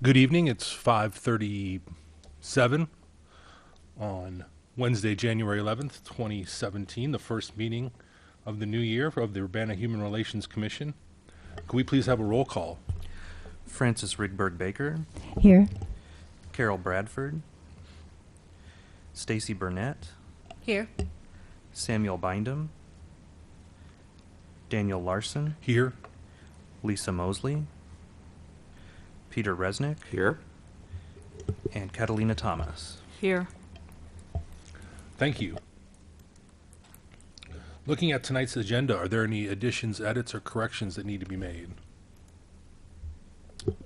Good evening. It's 5:37 on Wednesday, January 11th, 2017, the first meeting of the new year of the Urbana Human Relations Commission. Could we please have a roll call? Francis Rigberg Baker, Here. Carol Bradford, Stacy Burnett, Here. Samuel Bindum, Daniel Larson, Here. Lisa Mosley, Peter Resnick, Here. and Catalina Thomas. Here. Thank you. Looking at tonight's agenda, are there any additions, edits, or corrections that need to be made?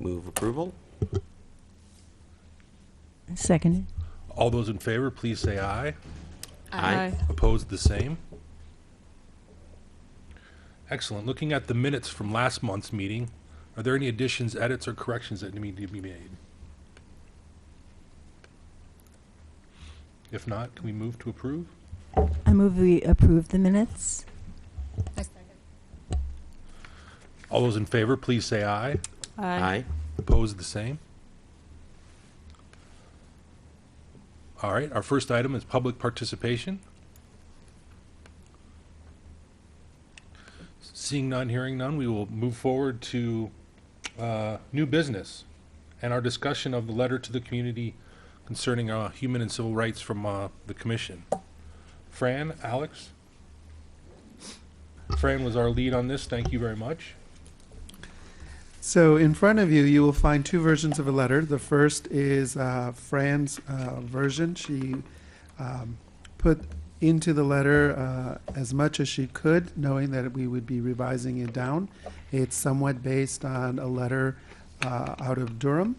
Move approval. Seconded. All those in favor, please say aye. Aye. Opposed, the same. Excellent. Looking at the minutes from last month's meeting, are there any additions, edits, or corrections that need to be made? If not, can we move to approve? I move we approve the minutes. I second. All those in favor, please say aye. Aye. Opposed, the same. All right, our first item is public participation. Seeing none, hearing none, we will move forward to new business and our discussion of the letter to the community concerning human and civil rights from the commission. Fran, Alex? Fran was our lead on this. Thank you very much. So in front of you, you will find two versions of a letter. The first is Fran's version. She put into the letter as much as she could, knowing that we would be revising it down. It's somewhat based on a letter out of Durham.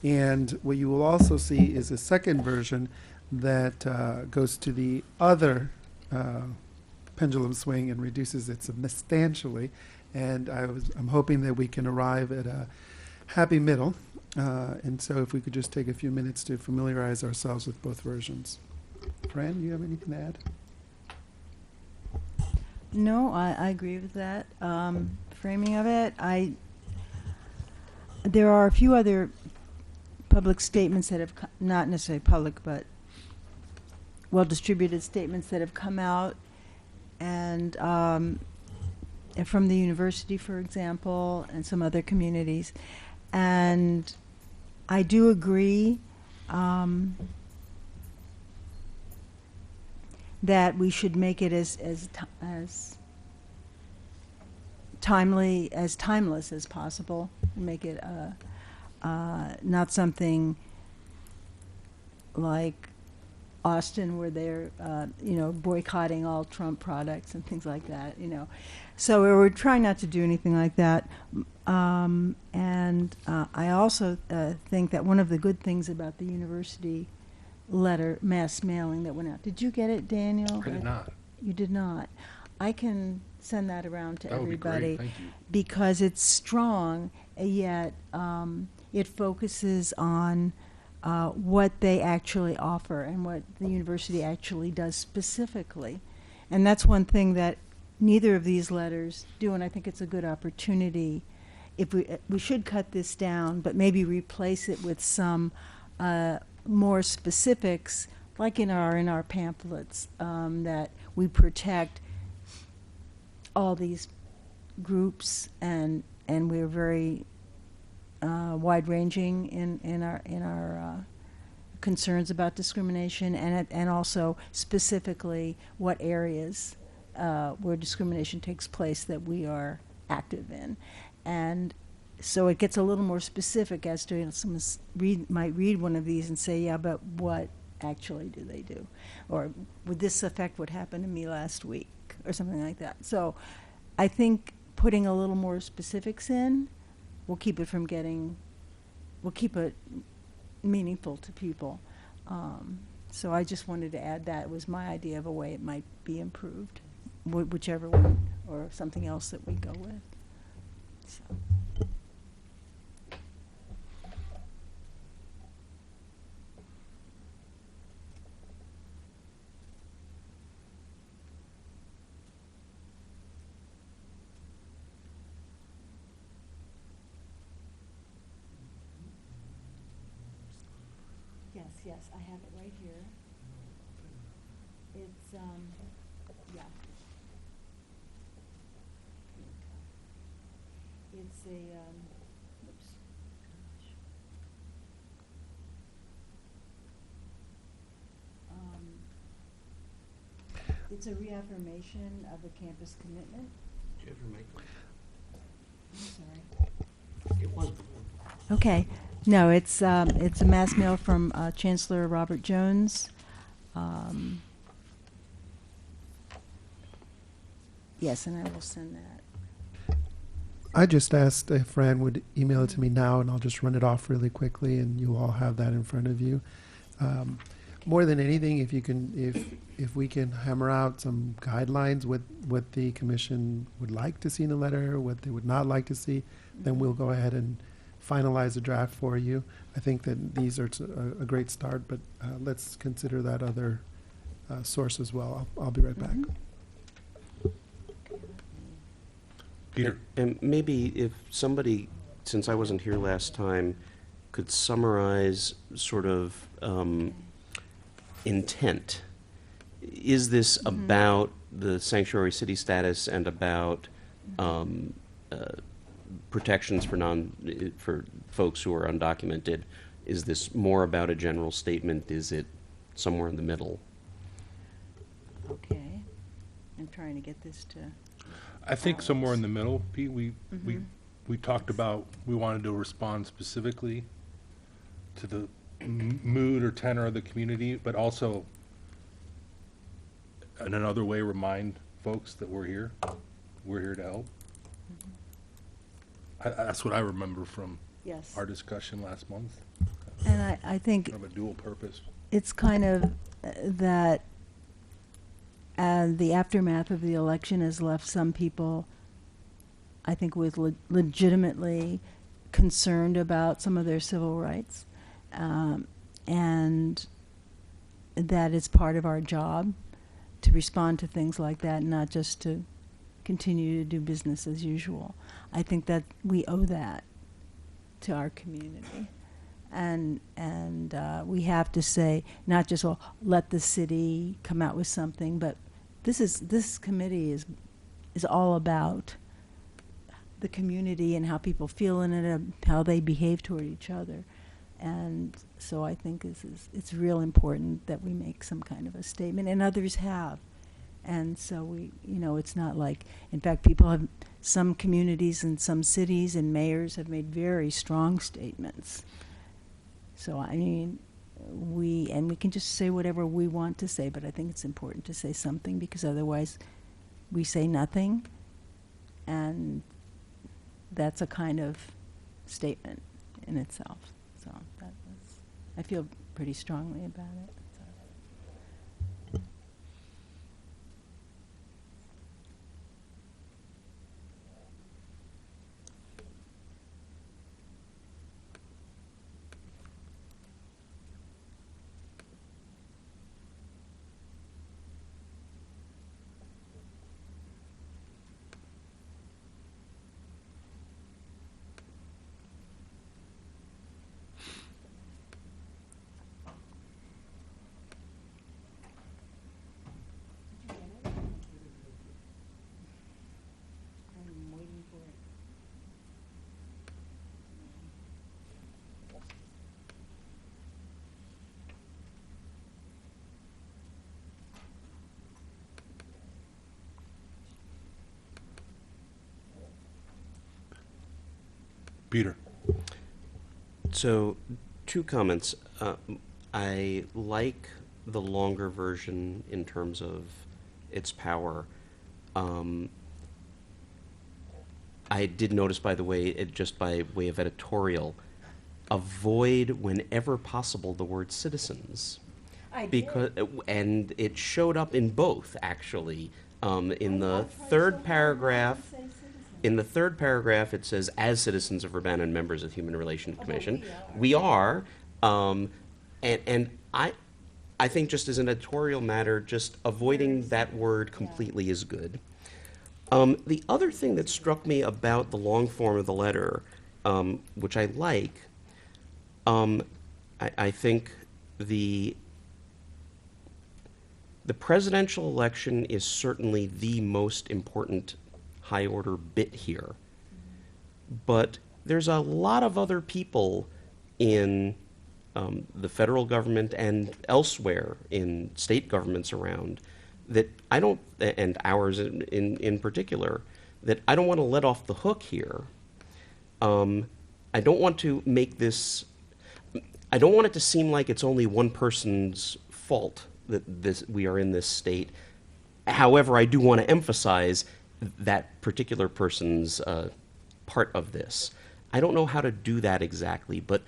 And what you will also see is a second version that goes to the other pendulum swing and reduces it substantially. And I'm hoping that we can arrive at a happy middle. And so if we could just take a few minutes to familiarize ourselves with both versions. Fran, do you have anything to add? No, I agree with that framing of it. There are a few other public statements that have, not necessarily public, but well-distributed statements that have come out, and from the university, for example, and some other communities. And I do agree that we should make it as timely, as timeless as possible. Make it not something like Austin, where they're boycotting all Trump products and things like that. So we're trying not to do anything like that. And I also think that one of the good things about the university letter, mass mailing that went out. Did you get it, Daniel? I did not. You did not. I can send that around to That would be everybody great. Thank you. because it's strong, yet it focuses on what they actually offer and what the university actually does specifically. And that's one thing that neither of these letters do, and I think it's a good opportunity. If we should cut this down, but maybe replace it with some more specifics, like in our pamphlets, that we protect all these groups, and we're very wide-ranging in our concerns about discrimination, and also specifically what areas where discrimination takes place that we are active in. And so it gets a little more specific as to, someone might read one of these and say, yeah, but what actually do they do? Or would this affect what happened to me last week? Or something like that. So I think putting a little more specifics in will keep it meaningful to people. So I just wanted to add that. It was my idea of a way it might be improved, whichever one, or something else that we go with. So. yes, I have it right here. It's, yeah. Here we go. It's a, oops. It's a reaffirmation of a campus commitment. Did you ever make I'm sorry. it? Was Okay, no, it's a mass mail from Chancellor Robert Jones. Yes, and I will send that. I just asked if Fran would email it to me now, and I'll just run it off really quickly, and you all have that in front of you. More than anything, if you can, if we can hammer out some guidelines, what the commission would like to see in a letter, what they would not like to see, then we'll go ahead and finalize a draft for you. I think that these are a great start, but let's consider that other source as well. I'll be right back. Peter? And maybe if somebody, since I wasn't here last time, could summarize sort of intent. Is this about the sanctuary city status and about protections for folks who are undocumented? Is this more about a general statement? Is it somewhere in the middle? Okay, I'm trying to get this to. I think somewhere in the middle, Pete, we talked about, we wanted to respond specifically to the mood or tenor of the community, but also in another way remind folks that we're here to help. That's what I remember from Yes. our discussion last month, And I think kind of a dual purpose. it's kind of that the aftermath of the election has left some people, I think, with legitimately concerned about some of their civil rights, and that it's part of our job to respond to things like that, not just to continue to do business as usual. I think that we owe that to our community. And we have to say, not just, well, let the city come out with something, but this committee is all about the community and how people feel in it, how they behave toward each other. And so I think it's real important that we make some kind of a statement, and others have. And so it's not like, in fact, some communities and some cities and mayors have made very strong statements. So, I mean, we can just say whatever we want to say, but I think it's important to say something, because otherwise we say nothing, and that's a kind of statement in itself. So I feel pretty strongly about it. So. I'm waiting for it. Peter? So, two comments. I like the longer version in terms of its power. I did notice, by the way, just by way of editorial, avoid whenever possible the word citizens. And it showed up in both, actually. In the third paragraph, it says, "As citizens of Urbana and members of the Human Relations Commission." We are. And I think, just as an editorial matter, just avoiding that word completely is good. The other thing that struck me about the long form of the letter, which I like, I think the presidential election is certainly the most important high order bit here. But there's a lot of other people in the federal government and elsewhere in state governments around that I don't, and ours in particular, that I don't want to let off the hook here. I don't want to make this, I don't want it to seem like it's only one person's fault that we are in this state. However, I do want to emphasize that particular person's part of this. I don't know how to do that exactly, but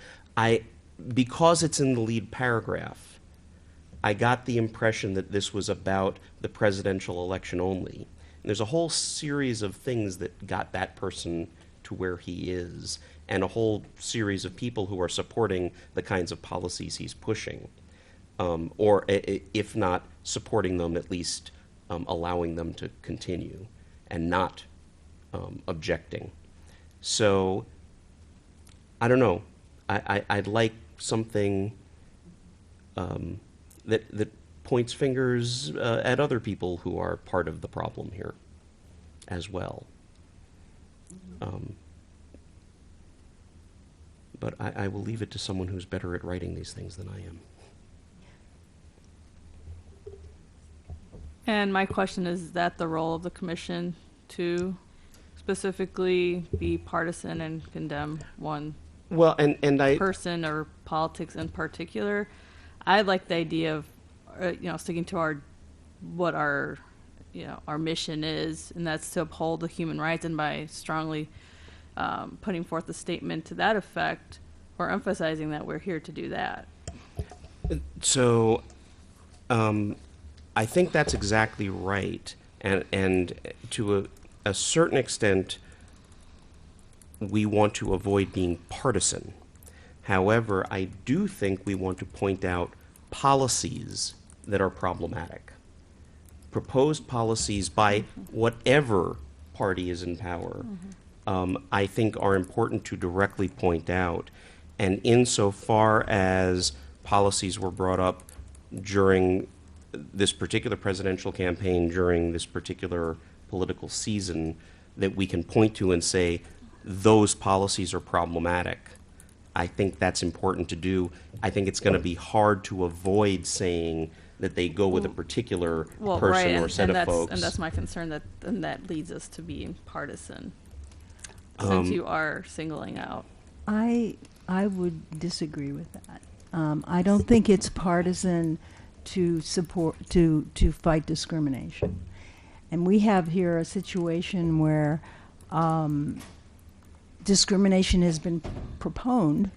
because it's in the lead paragraph, I got the impression that this was about the presidential election only. And there's a whole series of things that got that person to where he is, and a whole series of people who are supporting the kinds of policies he's pushing. Or if not supporting them, at least allowing them to continue and not objecting. So, I don't know. I'd like something that points fingers at other people who are part of the problem here as well. But I will leave it to someone who's better at writing these things than I am. And my question is that the role of the commission to specifically be partisan and condemn one Well, and I person or politics in particular? I like the idea of, sticking to what our mission is, and that's to uphold the human rights. And by strongly putting forth a statement to that effect, we're emphasizing that we're here to do that. So, I think that's exactly right, and to a certain extent, we want to avoid being partisan. However, I do think we want to point out policies that are problematic. Proposed policies by whatever party is in power, I think are important to directly point out. And insofar as policies were brought up during this particular presidential campaign, during this particular political season, that we can point to and say, those policies are problematic. I think that's important to do. I think it's going to be hard to avoid saying that they go with a particular person or set of folks. And that's my concern, that leads us to being partisan, since you are singling out. I would disagree with that. I don't think it's partisan to fight discrimination. And we have here a situation where discrimination has been proponed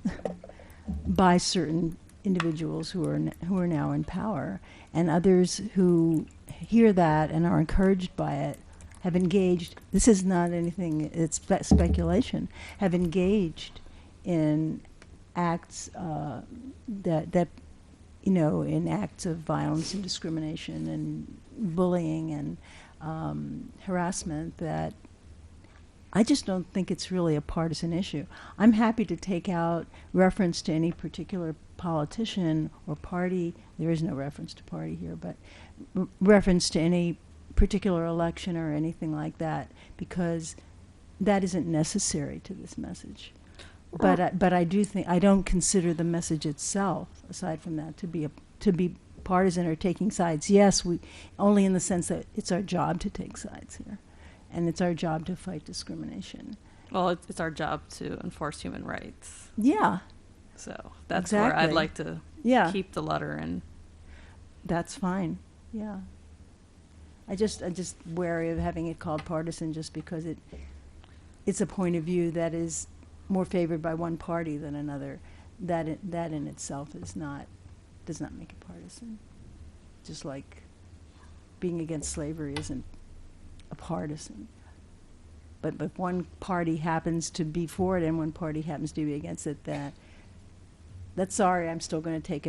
by certain individuals who are now in power, and others who hear that and are encouraged by it have engaged. This is not anything; it's speculation. Have engaged in acts in acts of violence and discrimination and bullying and harassment that I just don't think it's really a partisan issue. I'm happy to take out reference to any particular politician or party. There is no reference to party here, but reference to any particular election or anything like that, because that isn't necessary to this message. But I do think, I don't consider the message itself, aside from that, to be partisan or taking sides. Yes, we only in the sense that it's our job to take sides here, and it's our job to fight discrimination. Well, it's our job to enforce human rights. Yeah, So that's where I'd Exactly. like to yeah, keep the letter in. that's fine. Yeah, I'm just wary of having it called partisan, just because it's a point of view that is more favored by one party than another. That in itself does not make it partisan. Just like being against slavery isn't a partisan. But if one party happens to be for it and one party happens to be against it, that's sorry, I'm still going to take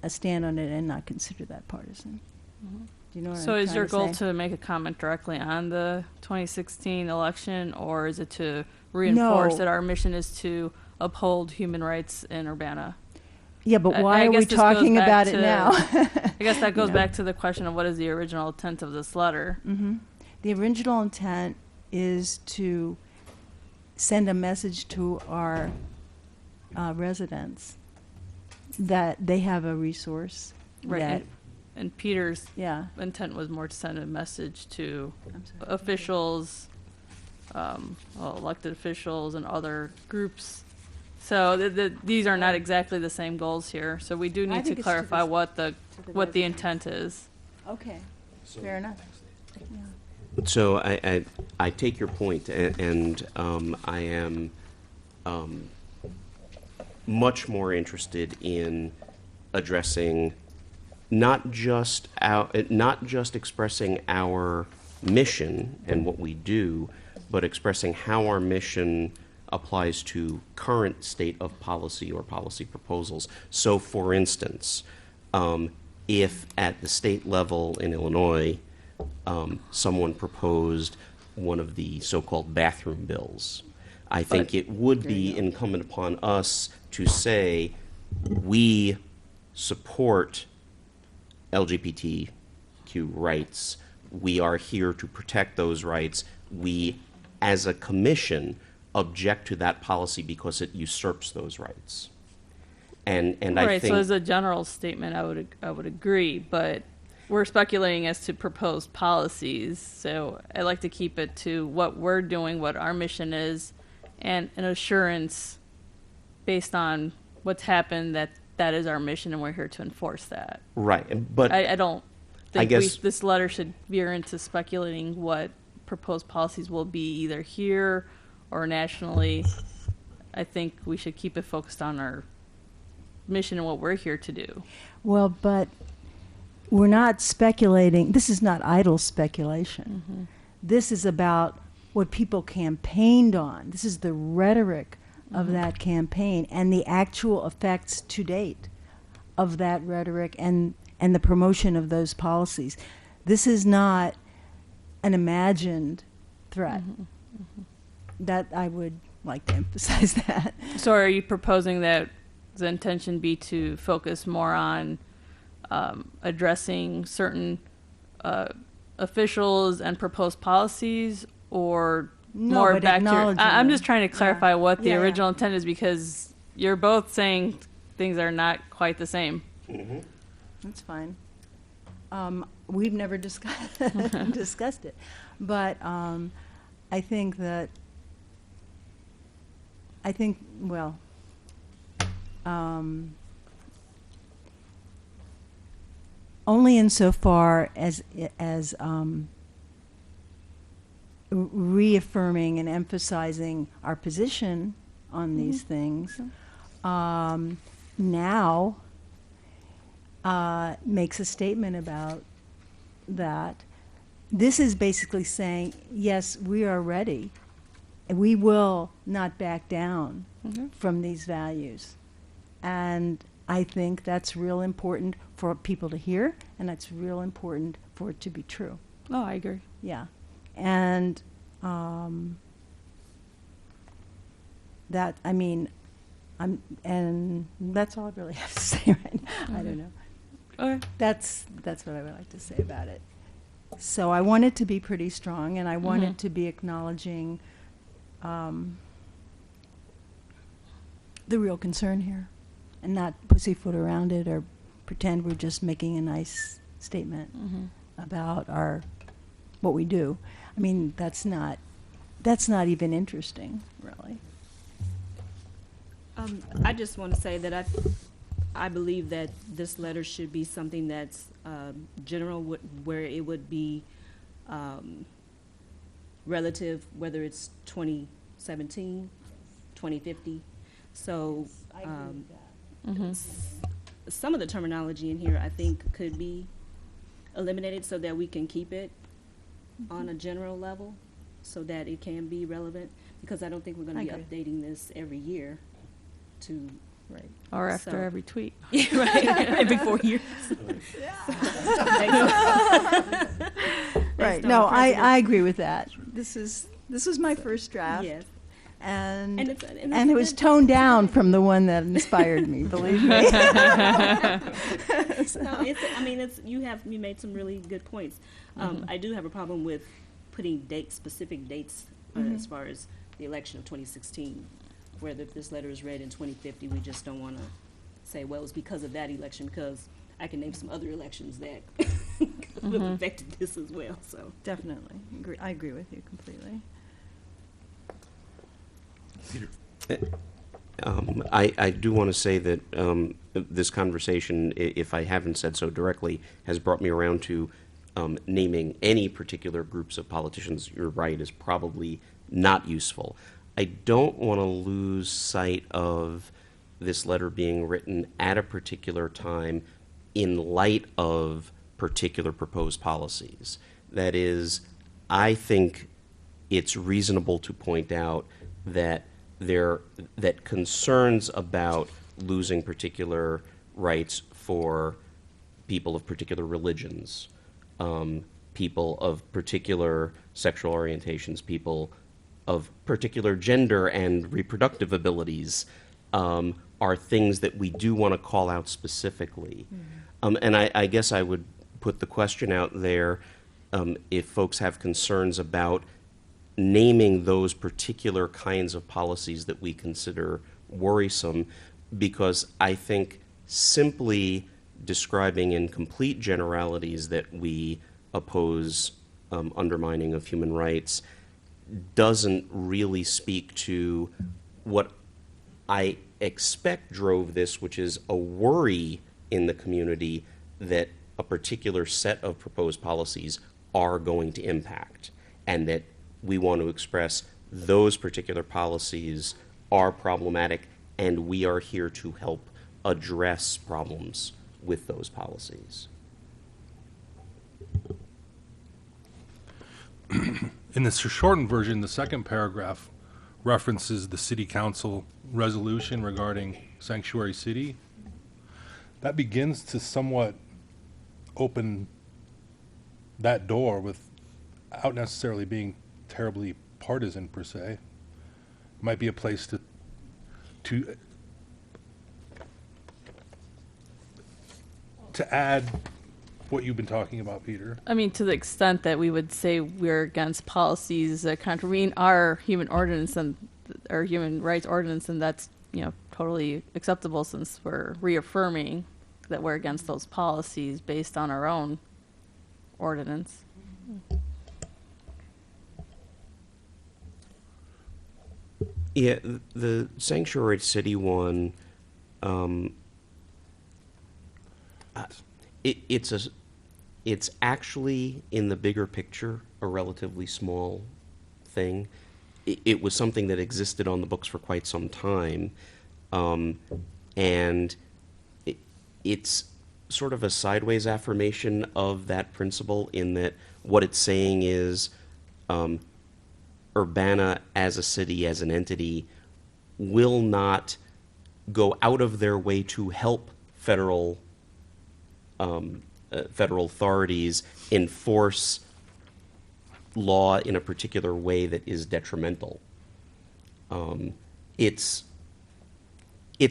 a stand on it and not consider that partisan. Mm-hmm. Do you know what So I'm is trying your goal say? to make a comment directly on the 2016 election, or is it to reinforce No. that our mission is to uphold human rights in Urbana? Yeah, but I why are guess we this goes talking back about it to- now? I guess that goes know. back to the question of what is the original intent of this letter. Hmm. The original intent is to send a message to our residents that they have a resource. Right. That, And Peter's yeah. intent was more to send a message to I'm sorry. officials, elected officials and other groups. So these are not exactly the same goals here. So we do I need think to it's to clarify the- what the to the what the residents. intent is. Okay, fair enough. So I take your point, and I am much more interested in addressing not just expressing our mission and what we do, but expressing how our mission applies to current state of policy or policy proposals. So, for instance, if at the state level in Illinois, someone proposed one of the so-called bathroom bills, I think it would be incumbent upon us to say we support LGBTQ rights. We are here to protect those rights. We, as a commission, object to that policy because it usurps those rights. And I Right. think So as a general statement, I would agree, but we're speculating as to proposed policies. So I like to keep it to what we're doing, what our mission is, and an assurance based on what's happened that is our mission and we're here to enforce that. right, but I don't I think guess- this letter should veer into speculating what proposed policies will be either here or nationally. I think we should keep it focused on our mission and what we're here to do. Well, but we're not speculating. This is not idle speculation. Mm-hmm. This is about what people campaigned on. This is the rhetoric of Mm-hmm. that campaign and the actual effects to date of that rhetoric and the promotion of those policies. This is not an imagined threat. Mm-hmm. That I would like to emphasize that. So are you proposing that the intention be to focus more on addressing certain officials and proposed policies, or No, more but back to your, acknowledging I'm them. just trying to clarify Yeah. what the Yeah, yeah. original intent is, because you're both saying things are not quite the same. That's fine. We've never discussed it, but I think well, only insofar as reaffirming and emphasizing our position on these things now makes a statement about that. This is basically saying, yes, we are ready. We will not back down from these values. And I think that's real important for people to hear, and that's real important for it to be true. Oh, I agree. Yeah. And that, I mean, and that's all I really have to say right now. I don't know. Okay. That's what I would like to say about it. So I want it to be pretty strong, and I want it to be acknowledging the real concern here, and not pussyfoot around it or pretend we're just making a nice statement about what we do. I mean, that's not even interesting, really. I just want to say that I believe that this letter should be something that's general, where it would be relative, whether it's 2017, 2050. So some of the terminology in here, I think, could be eliminated so that we can keep it on a general level, so that it can be relevant, because I don't think we're going to be I agree. updating this every year to Right. Or after So- every tweet. right every 4 years. Right. on No, the president. I agree with that. This was my first draft. Yes. and and it was toned down from the one that inspired me. Believe me. No, you made some really good points. I do have a problem with putting specific dates as far as the election of 2016, where this letter is read in 2050. We just don't want to say, well, it was because of that election, because I can name some other elections that could have affected this as well. So Definitely, I agree with you completely. I do want to say that this conversation, if I haven't said so directly, has brought me around to naming any particular groups of politicians. You're right, is probably not useful. I don't want to lose sight of this letter being written at a particular time in light of particular proposed policies. That is, I think it's reasonable to point out that that concerns about losing particular rights for people of particular religions, people of particular sexual orientations, people of particular gender and reproductive abilities, are things that we do want to call out specifically. And I guess I would put the question out there, if folks have concerns about naming those particular kinds of policies that we consider worrisome, because I think simply describing in complete generalities that we oppose undermining of human rights doesn't really speak to what I expect drove this, which is a worry in the community that a particular set of proposed policies are going to impact, and that we want to express those particular policies are problematic, and we are here to help address problems with those policies. In the shortened version, the second paragraph references the city council resolution regarding sanctuary city. That begins to somewhat open that door without necessarily being terribly partisan per se. It might be a place to add what you've been talking about, Peter. I mean, to the extent that we would say we're against policies that contravene our human ordinance and our human rights ordinance, and that's, totally acceptable, since we're reaffirming that we're against those policies based on our own ordinance. Yeah, the sanctuary city one, it's actually, in the bigger picture, a relatively small thing. It was something that existed on the books for quite some time, and it's sort of a sideways affirmation of that principle, in that what it's saying is Urbana as a city, as an entity, will not go out of their way to help federal authorities enforce law in a particular way that is detrimental. It's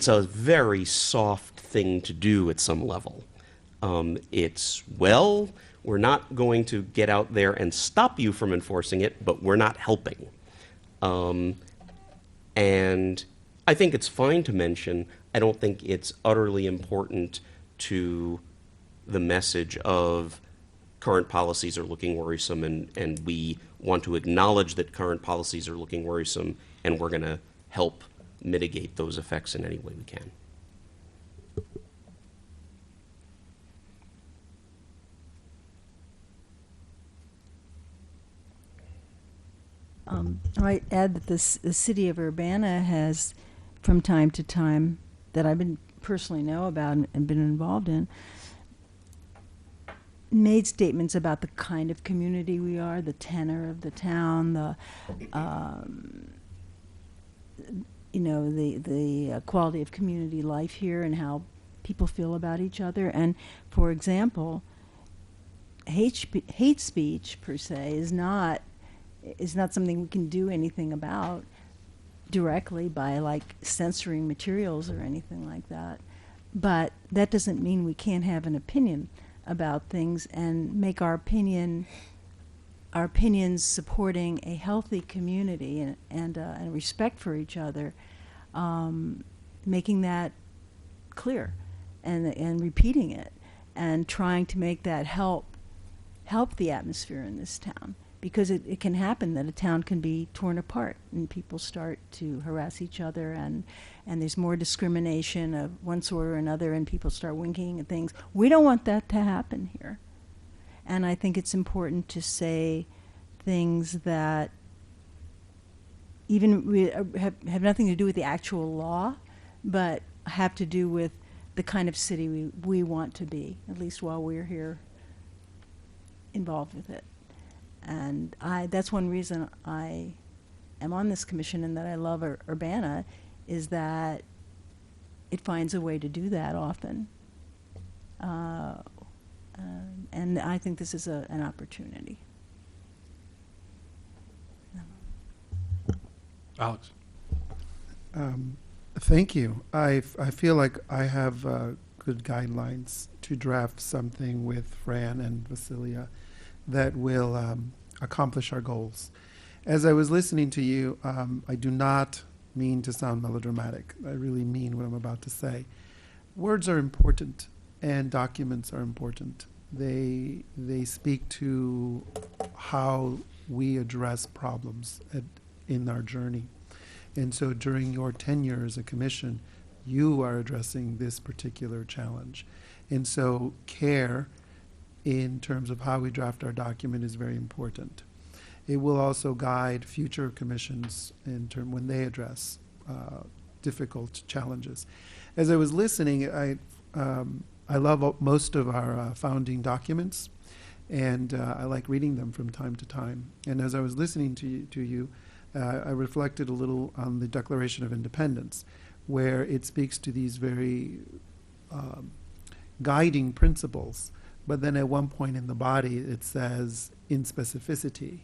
a very soft thing to do at some level. We're not going to get out there and stop you from enforcing it, but we're not helping. And I think it's fine to mention. I don't think it's utterly important to the message of current policies are looking worrisome, and we want to acknowledge that current policies are looking worrisome, and we're going to help mitigate those effects in any way we can. I might add that the city of Urbana has, from time to time, that I've been personally know about and been involved in, made statements about the kind of community we are, the tenor of the town, the quality of community life here, and how people feel about each other. And for example, hate speech per se is not something we can do anything about, directly by like censoring materials or anything like that. But that doesn't mean we can't have an opinion about things and make our opinions supporting a healthy community and respect for each other, making that clear and repeating it and trying to make that help the atmosphere in this town, because it can happen that a town can be torn apart and people start to harass each other and there's more discrimination of one sort or another and people start winking at things. We don't want that to happen here. And I think it's important to say things that even have nothing to do with the actual law, but have to do with the kind of city we want to be, at least while we're here involved with it. And that's one reason I am on this commission and that I love Urbana, is that it finds a way to do that often. And I think this is an opportunity. Alex? Thank you. I feel like I have good guidelines to draft something with Fran and Vasilia that will accomplish our goals. As I was listening to you, I do not mean to sound melodramatic. I really mean what I'm about to say. Words are important and documents are important. They speak to how we address problems in our journey. And so during your tenure as a commission, you are addressing this particular challenge. And so care in terms of how we draft our document is very important. It will also guide future commissions when they address difficult challenges. As I was listening, I love most of our founding documents, and I like reading them from time to time. And as I was listening to you, I reflected a little on the Declaration of Independence, where it speaks to these very guiding principles. But then at one point in the body, it says, in specificity,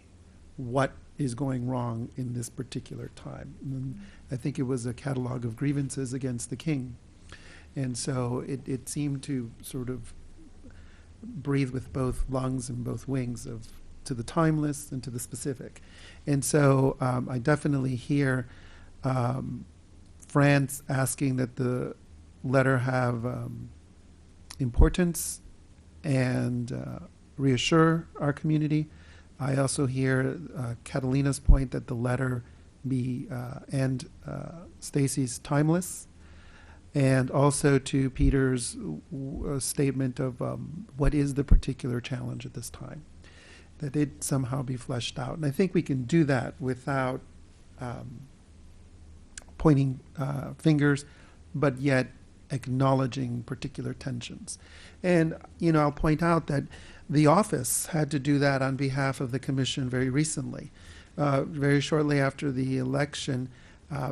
what is going wrong in this particular time. And I think it was a catalog of grievances against the king. And so it seemed to sort of breathe with both lungs and both wings, to the timeless and to the specific. And so I definitely hear France asking that the letter have importance and reassure our community. I also hear Catalina's point that the letter be and Stacy's timeless, and also to Peter's statement of what is the particular challenge at this time, that it somehow be fleshed out. And I think we can do that without pointing fingers, but yet acknowledging particular tensions. And, I'll point out that the office had to do that on behalf of the commission very recently. Very shortly after the election,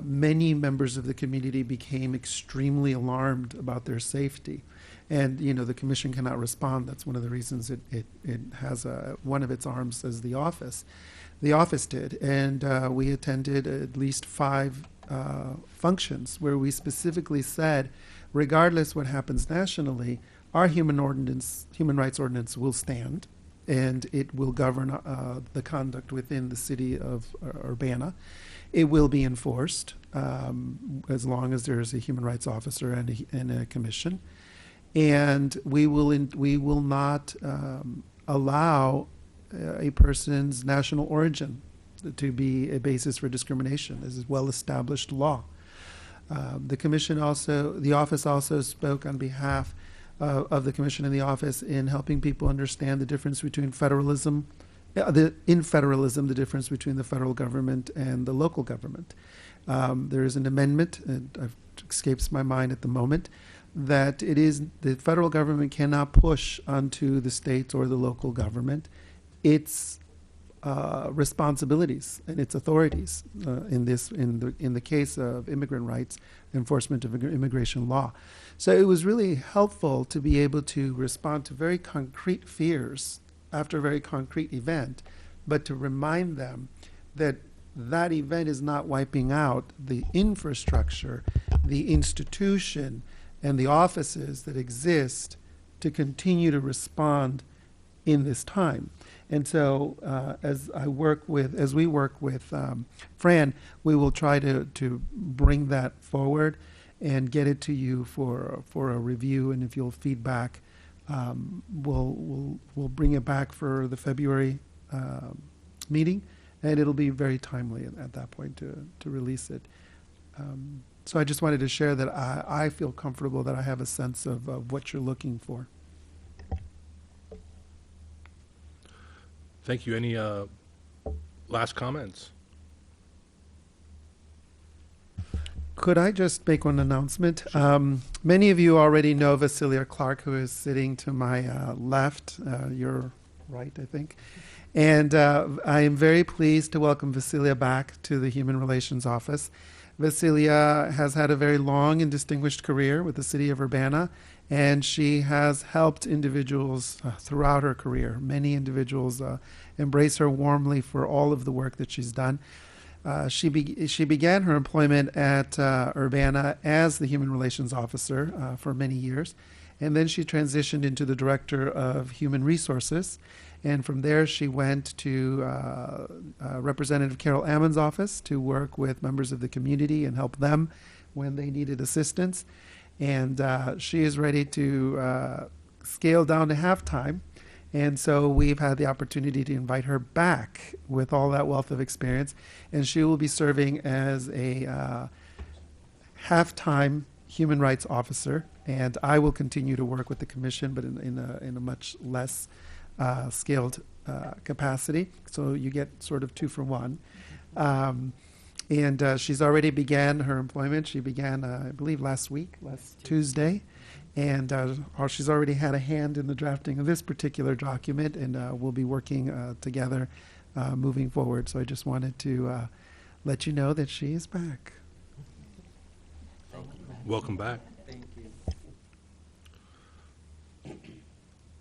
many members of the community became extremely alarmed about their safety. And, the commission cannot respond. That's one of the reasons it has one of its arms as the office. The office did. And we attended at least 5 functions where we specifically said, regardless what happens nationally, our human rights ordinance will stand, and it will govern the conduct within the city of Urbana. It will be enforced as long as there is a human rights officer and a commission. And we will not allow a person's national origin to be a basis for discrimination. This is well-established law. The office also spoke on behalf of the commission and the office in helping people understand the difference between federalism, the difference between the federal government and the local government. There is an amendment, it escapes my mind at the moment, that it is the federal government cannot push onto the states or the local government its responsibilities and its authorities in the case of immigrant rights, enforcement of immigration law. So it was really helpful to be able to respond to very concrete fears after a very concrete event, but to remind them that that event is not wiping out the infrastructure, the institution, and the offices that exist to continue to respond in this time. And so, as we work with Fran, we will try to bring that forward and get it to you for a review. And if you'll feedback, we'll bring it back for the February meeting, and it'll be very timely at that point to release it. So I just wanted to share that I feel comfortable that I have a sense of what you're looking for. Thank you. Any last comments? Could I just make one announcement? Many of you already know Vasilia Clark, who is sitting to my left, your right, I think. And I am very pleased to welcome Vasilia back to the Human Relations Office. Vasilia has had a very long and distinguished career with the city of Urbana, and she has helped individuals throughout her career. Many individuals embrace her warmly for all of the work that she's done. She began her employment at Urbana as the Human Relations Officer for many years, and then she transitioned into the Director of Human Resources. And from there, she went to Representative Carol Ammon's office to work with members of the community and help them when they needed assistance. And she is ready to scale down to half-time. And so we've had the opportunity to invite her back with all that wealth of experience. And she will be serving as a half-time human rights officer. And I will continue to work with the commission, but in a much less scaled capacity, so you get sort of 2 for 1. And she's already began her employment. She began, I believe, last Tuesday, and she's already had a hand in the drafting of this particular document, and we'll be working together moving forward. So I just wanted to let you know that she is back. Welcome back.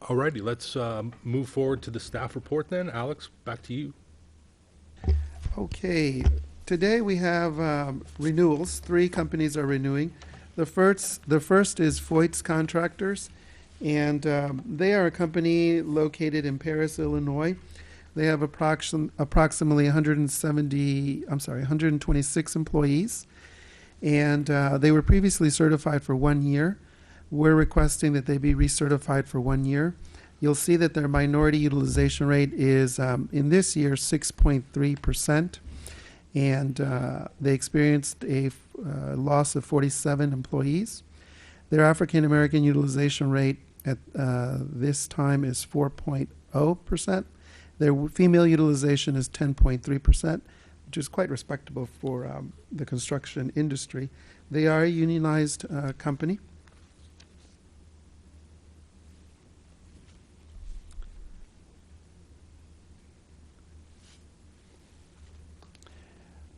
Alrighty, let's move forward to the staff report then. Alex, back to you. Okay, today we have renewals. 3 companies are renewing. The first is Foyt's Contractors, and they are a company located in Paris, Illinois. They have approximately 126 employees, and they were previously certified for 1 year. We're requesting that they be recertified for 1 year. You'll see that their minority utilization rate is, in this year, 6.3%. And they experienced a loss of 47 employees. Their African American utilization rate at this time is 4.0%. Their female utilization is 10.3%, which is quite respectable for the construction industry. They are a unionized company.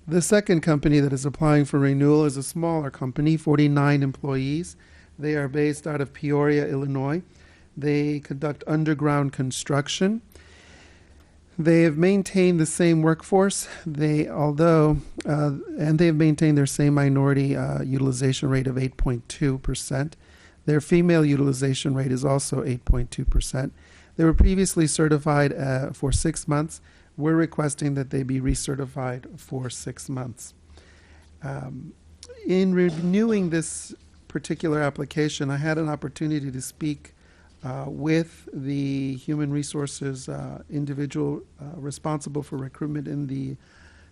The second company that is applying for renewal is a smaller company, 49 employees. They are based out of Peoria, Illinois. They conduct underground construction. They have maintained the same workforce. They have maintained their same minority utilization rate of 8.2%. Their female utilization rate is also 8.2%. They were previously certified for 6 months. We're requesting that they be recertified for 6 months. In renewing this particular application, I had an opportunity to speak with the human resources individual responsible for recruitment in the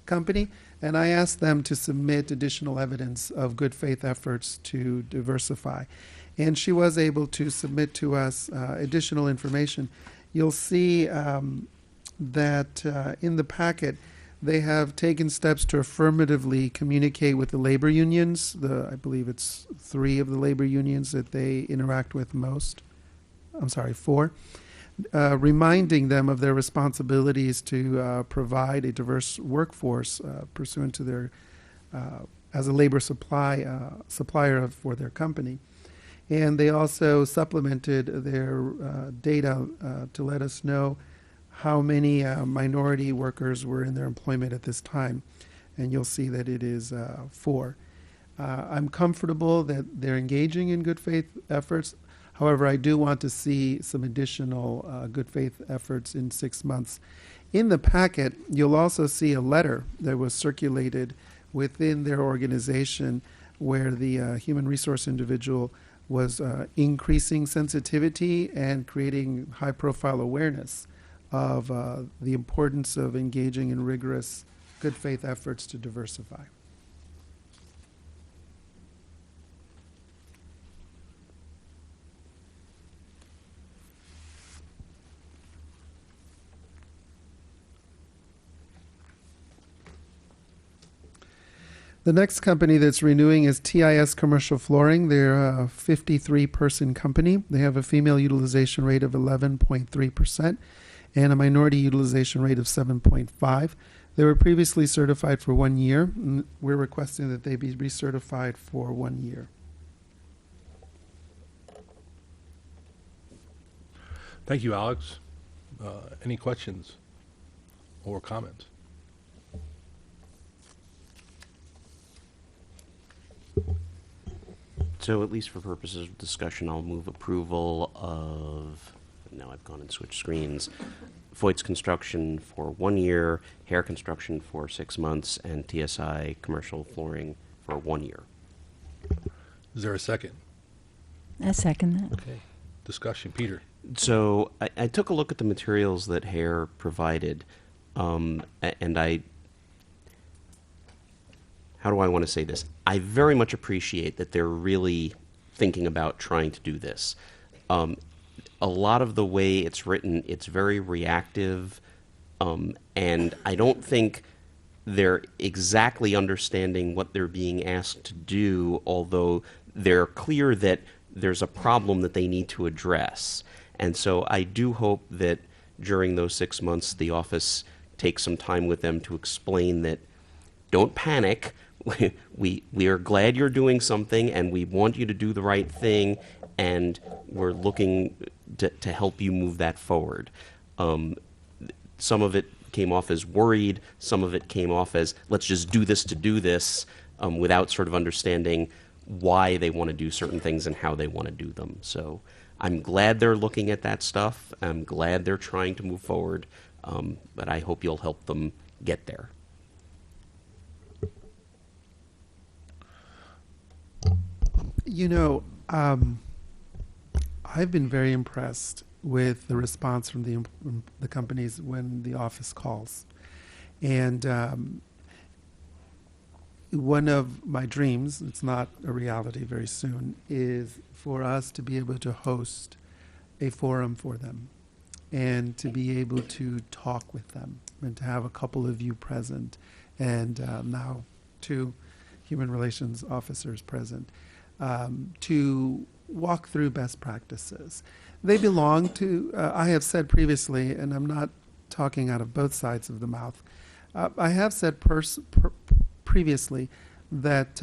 company, and I asked them to submit additional evidence of good faith efforts to diversify. And she was able to submit to us additional information. You'll see that in the packet, they have taken steps to affirmatively communicate with the labor unions. I believe it's 3 of the labor unions that they interact with most. 4. Reminding them of their responsibilities to provide a diverse workforce pursuant to their, as a labor supplier for their company. And they also supplemented their data to let us know how many minority workers were in their employment at this time, and you'll see that it is 4. I'm comfortable that they're engaging in good faith efforts. However, I do want to see some additional good faith efforts in 6 months. In the packet, you'll also see a letter that was circulated within their organization where the human resource individual was increasing sensitivity and creating high profile awareness of the importance of engaging in rigorous good faith efforts to diversify. The next company that's renewing is TIS Commercial Flooring. They're a 53-person company. They have a female utilization rate of 11.3% and a minority utilization rate of 7.5%. They were previously certified for 1 year. And we're requesting that they be recertified for 1 year. Thank you, Alex. Any questions or comments? So at least for purposes of discussion, I'll move approval of, now I've gone and switched screens, Voight's Construction for 1 year, Hair Construction for 6 months, and TSI Commercial Flooring for 1 year. Is there a second? I second that. Okay. Discussion. Peter. So I took a look at the materials that Hair provided, and how do I want to say this? I very much appreciate that they're really thinking about trying to do this. A lot of the way it's written, it's very reactive, and I don't think they're exactly understanding what they're being asked to do, although they're clear that there's a problem that they need to address. And so I do hope that during those 6 months, the office takes some time with them to explain that don't panic. We are glad you're doing something, and we want you to do the right thing, and we're looking to help you move that forward. Some of it came off as worried. Some of it came off as, let's just do this to do this, without sort of understanding why they want to do certain things and how they want to do them. So I'm glad they're looking at that stuff. I'm glad they're trying to move forward, but I hope you'll help them get there. You know, I've been very impressed with the response from the companies when the office calls. And one of my dreams, it's not a reality very soon, is for us to be able to host a forum for them and to be able to talk with them and to have a couple of you present and now 2 human relations officers present. To walk through best practices. They belong to, I have said previously, and I'm not talking out of both sides of the mouth, I have said previously that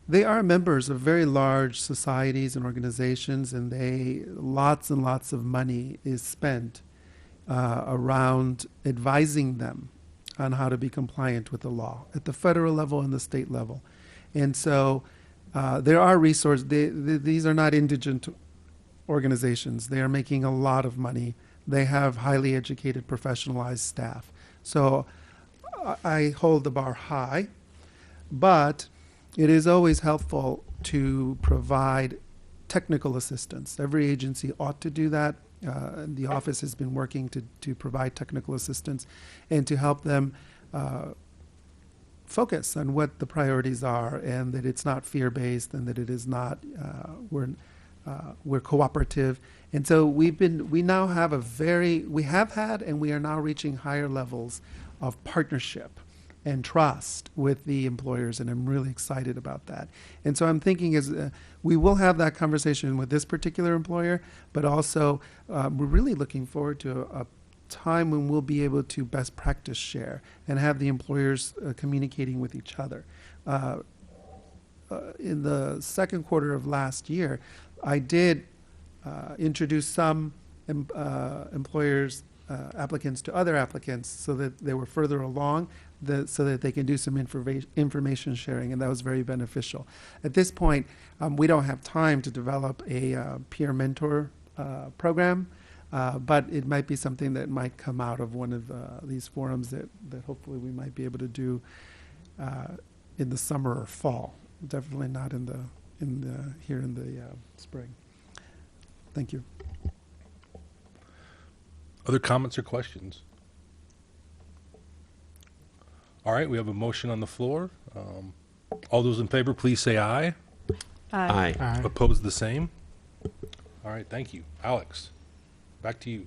they are members of very large societies and organizations, and lots and lots of money is spent around advising them on how to be compliant with the law at the federal level and the state level. And so there are resources. These are not indigent organizations. They are making a lot of money. They have highly educated, professionalized staff. So I hold the bar high, but it is always helpful to provide technical assistance. Every agency ought to do that. The office has been working to provide technical assistance and to help them focus on what the priorities are, and that it's not fear-based, and that it is not we're cooperative. And so we now have we have had and we are now reaching higher levels of partnership and trust with the employers, and I'm really excited about that. And so I'm thinking we will have that conversation with this particular employer, but also we're really looking forward to a time when we'll be able to best practice share and have the employers communicating with each other. In the second quarter of last year, I did introduce some employers applicants to other applicants so that they were further along, so that they can do some information sharing, and that was very beneficial. At this point, we don't have time to develop a peer mentor program, but it might be something that might come out of one of these forums that hopefully we might be able to do in the summer or fall. Definitely not here in the spring. Thank you. Other comments or questions? All right, we have a motion on the floor. All those in favor, please say aye. Aye. Opposed, the same. All right, thank you. Alex, back to you.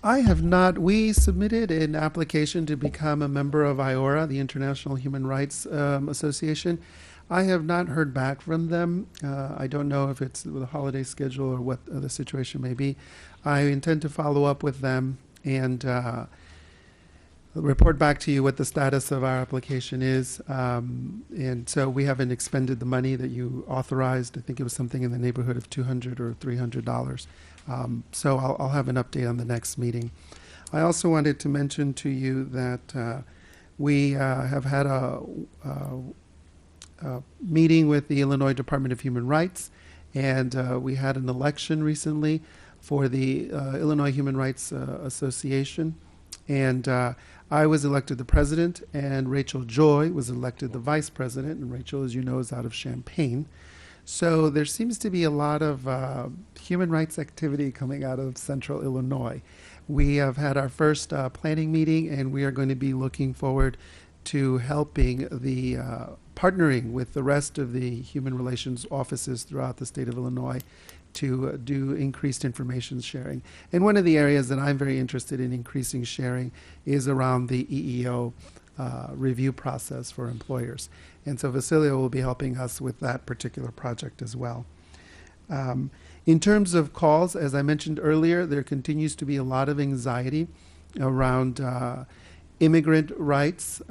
I have not. We submitted an application to become a member of IORA, the International Human Rights Association. I have not heard back from them. I don't know if it's with a holiday schedule or what the situation may be. I intend to follow up with them and report back to you what the status of our application is. And so we haven't expended the money that you authorized. I think it was something in the neighborhood of $200 or $300. So I'll have an update on the next meeting. I also wanted to mention to you that we have had a meeting with the Illinois Department of Human Rights, and we had an election recently for the Illinois Human Rights Association, and I was elected the president, and Rachel Joy was elected the vice president, and Rachel, as you know, is out of Champaign. So there seems to be a lot of human rights activity coming out of central Illinois. We have had our first planning meeting, and we are going to be looking forward to helping the partnering with the rest of the human relations offices throughout the state of Illinois to do increased information sharing. And one of the areas that I'm very interested in increasing sharing is around the EEO review process for employers. And so Vasilio will be helping us with that particular project as well. In terms of calls, as I mentioned earlier, there continues to be a lot of anxiety around immigrant rights.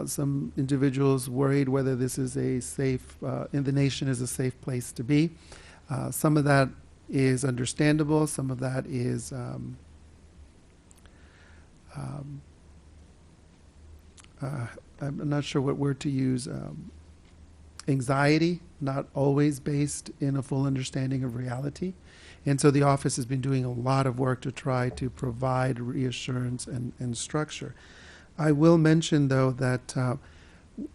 Some individuals worried whether this is a safe, in the nation is a safe place to be. Some of that is understandable. Some of that is I'm not sure what word to use. Anxiety, not always based in a full understanding of reality. And so the office has been doing a lot of work to try to provide reassurance and structure. I will mention, though, that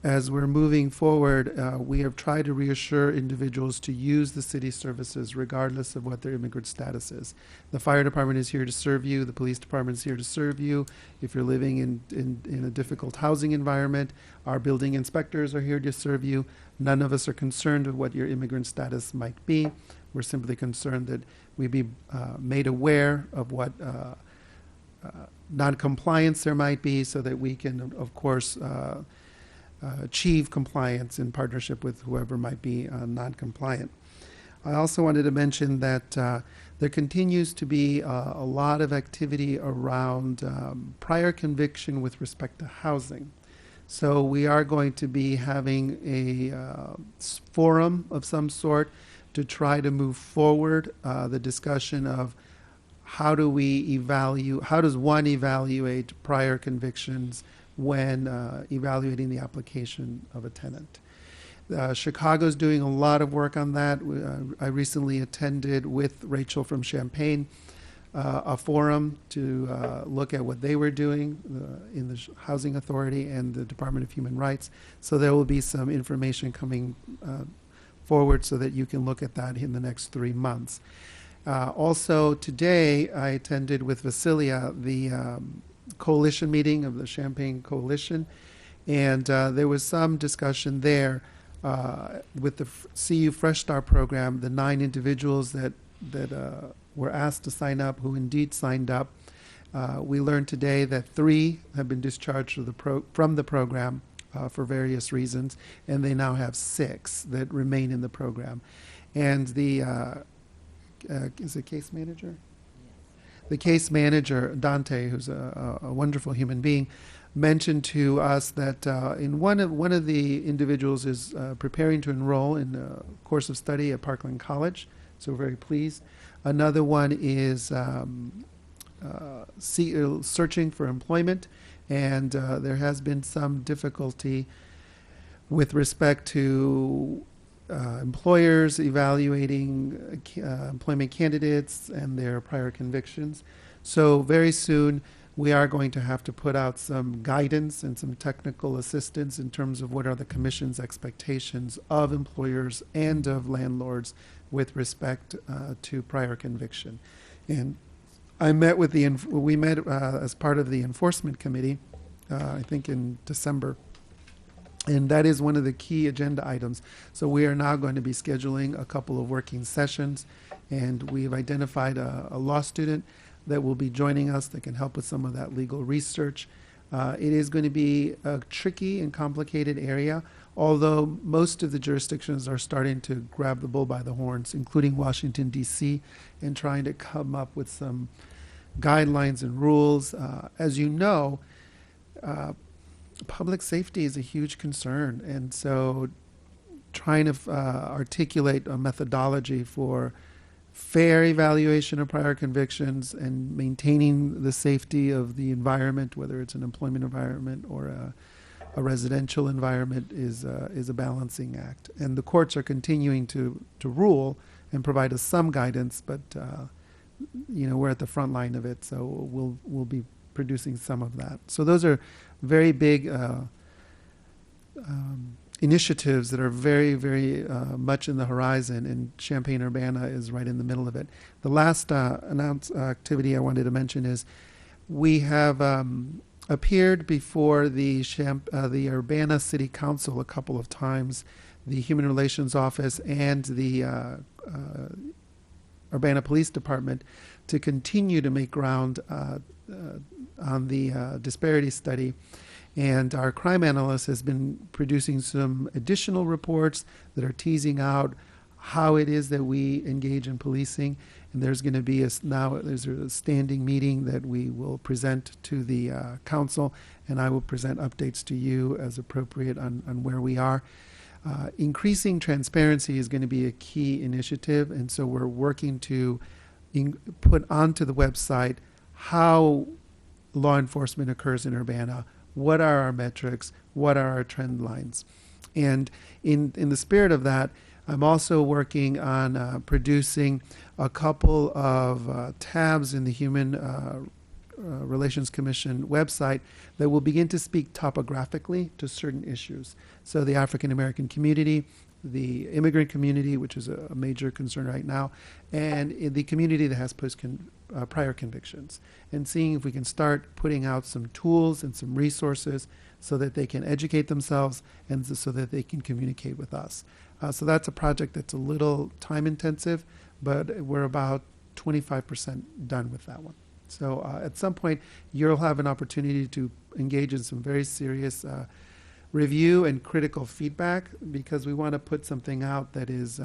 as we're moving forward, we have tried to reassure individuals to use the city services regardless of what their immigrant status is. The fire department is here to serve you. The police department is here to serve you. If you're living in a difficult housing environment, our building inspectors are here to serve you. None of us are concerned with what your immigrant status might be. We're simply concerned that we be made aware of what non-compliance there might be so that we can, of course, achieve compliance in partnership with whoever might be non-compliant. I also wanted to mention that there continues to be a lot of activity around prior conviction with respect to housing. So we are going to be having a forum of some sort to try to move forward the discussion of how does one evaluate prior convictions when evaluating the application of a tenant. Chicago's doing a lot of work on that. I recently attended with Rachel from Champaign a forum to look at what they were doing in the Housing Authority and the Department of Human Rights. So there will be some information coming forward so that you can look at that in the next 3 months. Also today I attended with Vasilia the coalition meeting of the Champaign Coalition, and there was some discussion there with the CU Fresh Start program, the 9 individuals that were asked to sign up who indeed signed up. We learned today that 3 have been discharged from the program for various reasons, and they now have 6 that remain in the program. And the is it case manager? The case manager, Dante, who's a wonderful human being, mentioned to us that in one of the individuals is preparing to enroll in a course of study at Parkland College, So we're very pleased. Another one is searching for employment, and there has been some difficulty with respect to employers evaluating employment candidates and their prior convictions. So very soon we are going to have to put out some guidance and some technical assistance in terms of what are the commission's expectations of employers and of landlords with respect to prior conviction. And I met with we met as part of the enforcement committee, I think in December. And that is one of the key agenda items. So we are now going to be scheduling a couple of working sessions, and we've identified a law student that will be joining us that can help with some of that legal research. It is going to be a tricky and complicated area, although most of the jurisdictions are starting to grab the bull by the horns, including Washington, D.C., and trying to come up with some guidelines and rules. As you know, public safety is a huge concern, and so trying to articulate a methodology for fair evaluation of prior convictions and maintaining the safety of the environment, whether it's an employment environment or a residential environment, is a balancing act. And the courts are continuing to rule and provide us some guidance, but we're at the front line of it, so we'll be producing some of that. So those are very big initiatives that are very, very much in the horizon, and Champaign-Urbana is right in the middle of it. The last activity I wanted to mention is we have appeared before the Urbana City Council a couple of times, the Human Relations Office and the Urbana Police Department, to continue to make ground on the disparity study. And our crime analyst has been producing some additional reports that are teasing out how it is that we engage in policing. And there's going to be there's a standing meeting that we will present to the council, and I will present updates to you as appropriate on where we are. Increasing transparency is going to be a key initiative, and so we're working to put onto the website how law enforcement occurs in Urbana. What are our metrics? What are our trend lines? And in the spirit of that, I'm also working on producing a couple of tabs in the Human Relations Commission website that will begin to speak topographically to certain issues. So the African American community, the immigrant community, which is a major concern right now, and the community that has prior convictions, and seeing if we can start putting out some tools and some resources so that they can educate themselves and so that they can communicate with us. So that's a project that's a little time intensive, but we're about 25% done with that one. So at some point, you'll have an opportunity to engage in some very serious review and critical feedback, because we want to put something out that is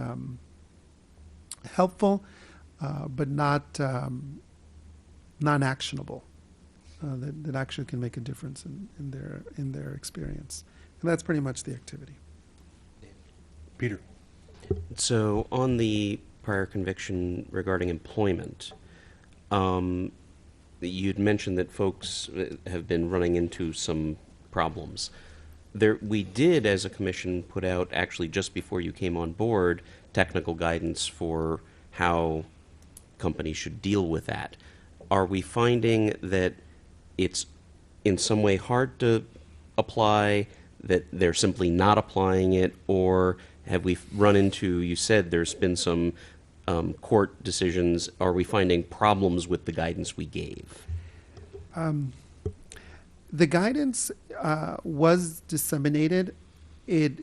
helpful, but not non-actionable, that actually can make a difference in their experience. And that's pretty much the activity. Peter. So on the prior conviction regarding employment, you'd mentioned that folks have been running into some problems. We did, as a commission, put out, actually just before you came on board, technical guidance for how companies should deal with that. Are we finding that it's in some way hard to apply, that they're simply not applying it, or have we run into, you said there's been some court decisions, are we finding problems with the guidance we gave? The guidance was disseminated. It,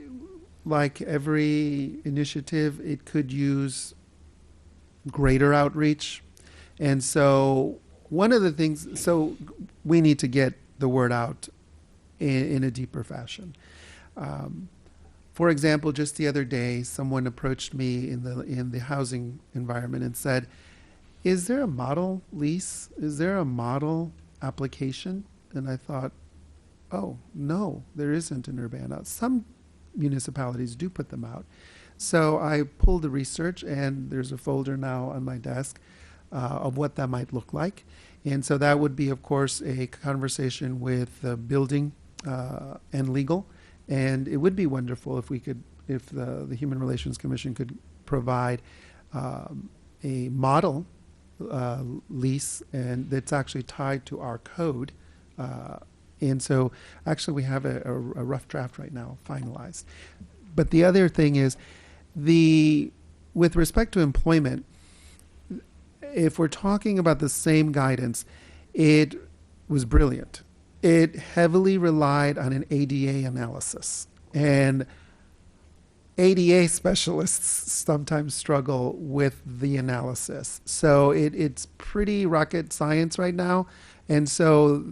like every initiative, it could use greater outreach. And so one of the things, so we need to get the word out in a deeper fashion. For example, just the other day, someone approached me in the housing environment and said, "Is there a model lease? Is there a model application?" And I thought, oh, no, there isn't in Urbana. Some municipalities do put them out. So I pulled the research, and there's a folder now on my desk of what that might look like. And so that would be, of course, a conversation with building and legal. And it would be wonderful if we could, if the Human Relations Commission could provide a model lease, and that's actually tied to our code. And so actually we have a rough draft right now finalized. But the other thing is, with respect to employment, if we're talking about the same guidance, it was brilliant. It heavily relied on an ADA analysis. And ADA specialists sometimes struggle with the analysis. So it's pretty rocket science right now. And so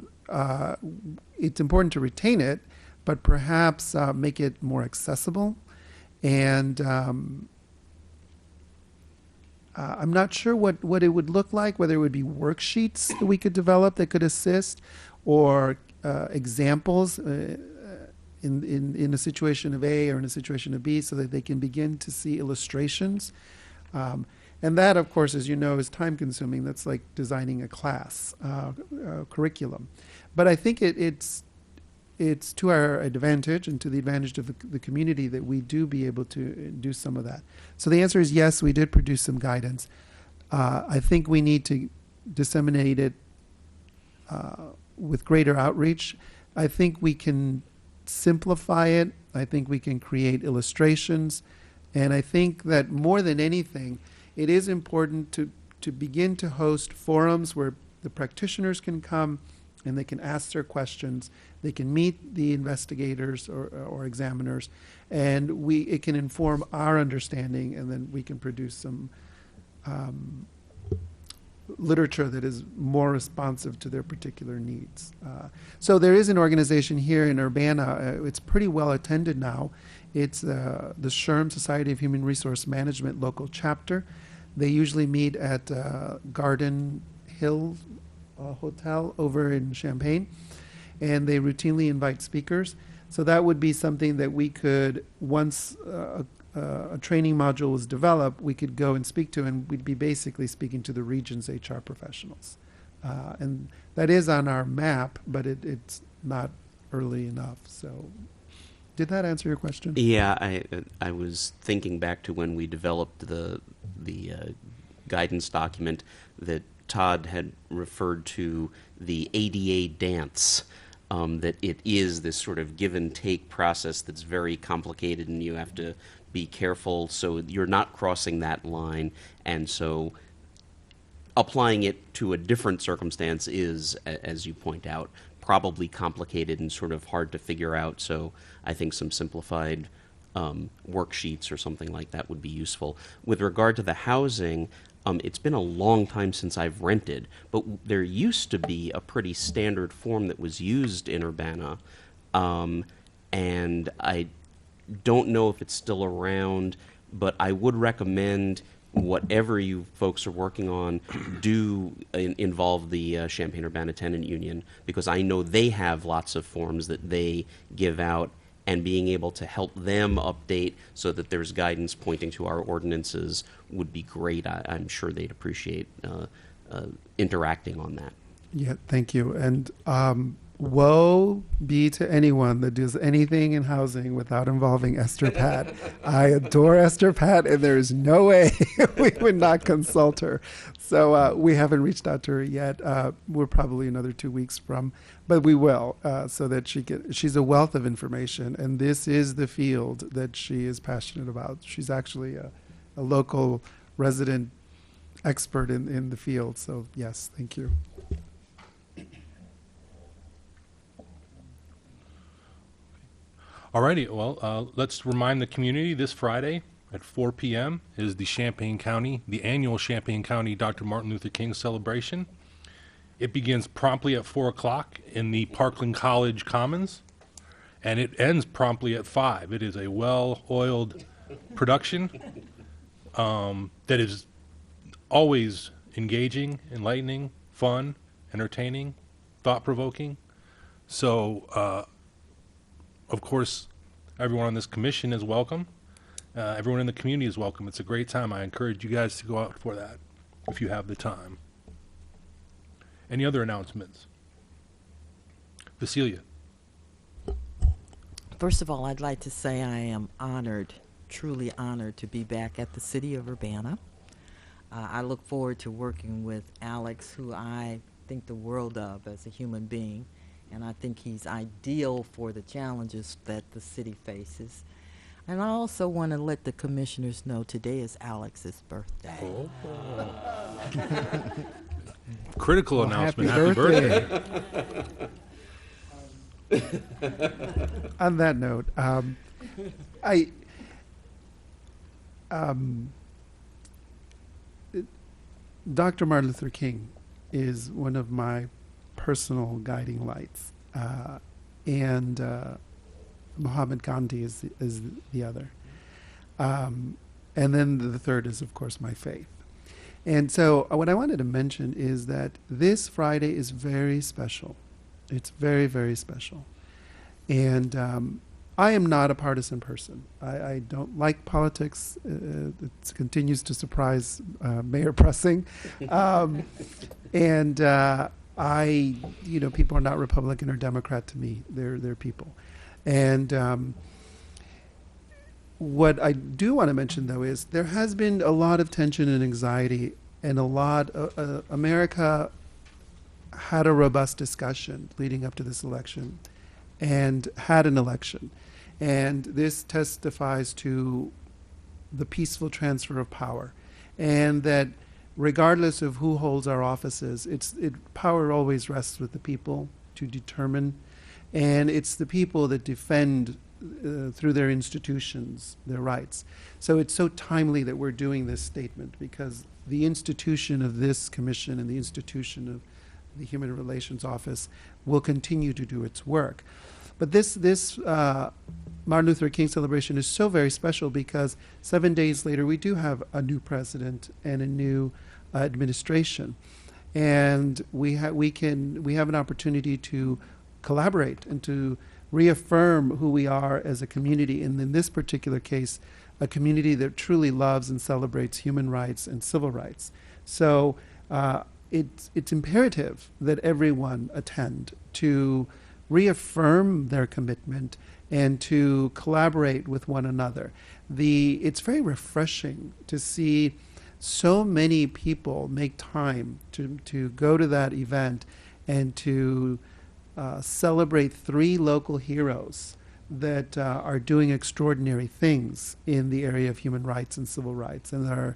it's important to retain it, but perhaps make it more accessible. And I'm not sure what it would look like, whether it would be worksheets that we could develop that could assist, or examples in a situation of A or in a situation of B, so that they can begin to see illustrations. And that, of course, as you know, is time consuming. That's like designing a class curriculum. But I think it's to our advantage and to the advantage of the community that we do be able to do some of that. So the answer is yes, we did produce some guidance. I think we need to disseminate it with greater outreach. I think we can simplify it. I think we can create illustrations. And I think that more than anything, it is important to begin to host forums where the practitioners can come and they can ask their questions. They can meet the investigators or examiners, and it can inform our understanding, and then we can produce some literature that is more responsive to their particular needs. So there is an organization here in Urbana. It's pretty well attended now. It's the SHRM, Society of Human Resource Management local chapter. They usually meet at Garden Hill Hotel over in Champaign, and they routinely invite speakers. So that would be something that we could, once a training module was developed, we could go and speak to, and we'd be basically speaking to the region's HR professionals. And that is on our map, but it's not early enough. So did that answer your question? Yeah, I was thinking back to when we developed the guidance document that Todd had referred to, the ADA dance, that it is this sort of give and take process that's very complicated, and you have to be careful so you're not crossing that line. And so applying it to a different circumstance is, as you point out, probably complicated and sort of hard to figure out. So I think some simplified worksheets or something like that would be useful. With regard to the housing, it's been a long time since I've rented, but there used to be a pretty standard form that was used in Urbana, and I don't know if it's still around, but I would recommend whatever you folks are working on do involve the Champaign-Urbana Tenant Union, because I know they have lots of forms that they give out, and being able to help them update so that there's guidance pointing to our ordinances would be great. I'm sure they'd appreciate interacting on that. Yeah, thank you. And woe be to anyone that does anything in housing without involving Esther Pat. I adore Esther Pat, and there is no way we would not consult her. So we haven't reached out to her yet. We're probably another 2 weeks from, but we will, so that she's a wealth of information, and this is the field that she is passionate about. She's actually a local resident expert in the field. So yes, thank you. Alrighty, well, let's remind the community this Friday at 4 p.m. is the annual Champaign County Dr. Martin Luther King celebration. It begins promptly at 4 o'clock in the Parkland College Commons, and it ends promptly at 5. It is a well-oiled production that is always engaging, enlightening, fun, entertaining, thought-provoking. So, of course, everyone on this commission is welcome. Everyone in the community is welcome. It's a great time. I encourage you guys to go out for that if you have the time. Any other announcements? Vasilia. First of all, I'd like to say I am honored, truly honored, to be back at the city of Urbana. I look forward to working with Alex, who I think the world of as a human being, and I think he's ideal for the challenges that the city faces. And I also want to let the commissioners know today is Alex's birthday. Critical Well, announcement. happy Happy birthday. On that note, Dr. Martin Luther King is one of my personal guiding lights, and Muhammad Gandhi is the other, and then the third is, of course, my faith. And so, what I wanted to mention is that this Friday is very special. It's very, very special, and I am not a partisan person. I don't like politics. It continues to surprise Mayor Pressing. And people are not Republican or Democrat to me. They're people. And what I do want to mention, though, is there has been a lot of tension and anxiety, and a lot America had a robust discussion leading up to this election and had an election. And this testifies to the peaceful transfer of power, and that regardless of who holds our offices, power always rests with the people to determine, and it's the people that defend through their institutions their rights. So it's so timely that we're doing this statement, because the institution of this commission and the institution of the Human Relations Office will continue to do its work. But this Martin Luther King celebration is so very special because 7 days later we do have a new president and a new administration, and we have an opportunity to collaborate and to reaffirm who we are as a community, and in this particular case, a community that truly loves and celebrates human rights and civil rights. So it's imperative that everyone attend to reaffirm their commitment and to collaborate with one another. It's very refreshing to see so many people make time to go to that event and to celebrate 3 local heroes that are doing extraordinary things in the area of human rights and civil rights, and are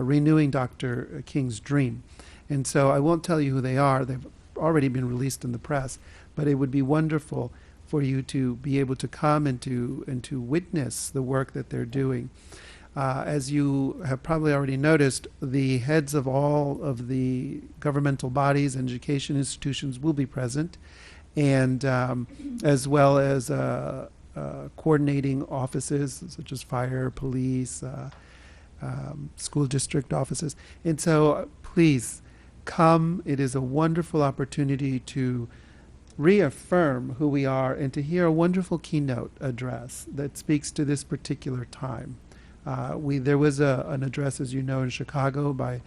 renewing Dr. King's dream. And so I won't tell you who they are. They've already been released in the press, but it would be wonderful for you to be able to come and to witness the work that they're doing. As you have probably already noticed, the heads of all of the governmental bodies and education institutions will be present, and as well as coordinating offices such as fire, police, school district offices. And so please come. It is a wonderful opportunity to reaffirm who we are and to hear a wonderful keynote address that speaks to this particular time. There was an address, as you know, in Chicago by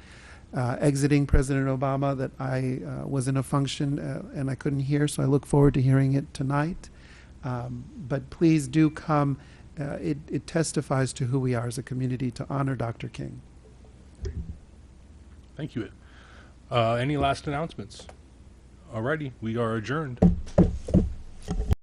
exiting President Obama that I was in a function and I couldn't hear, so I look forward to hearing it tonight. But please do come. It testifies to who we are as a community to honor Dr. King. Thank you. Any last announcements? Alrighty, we are adjourned.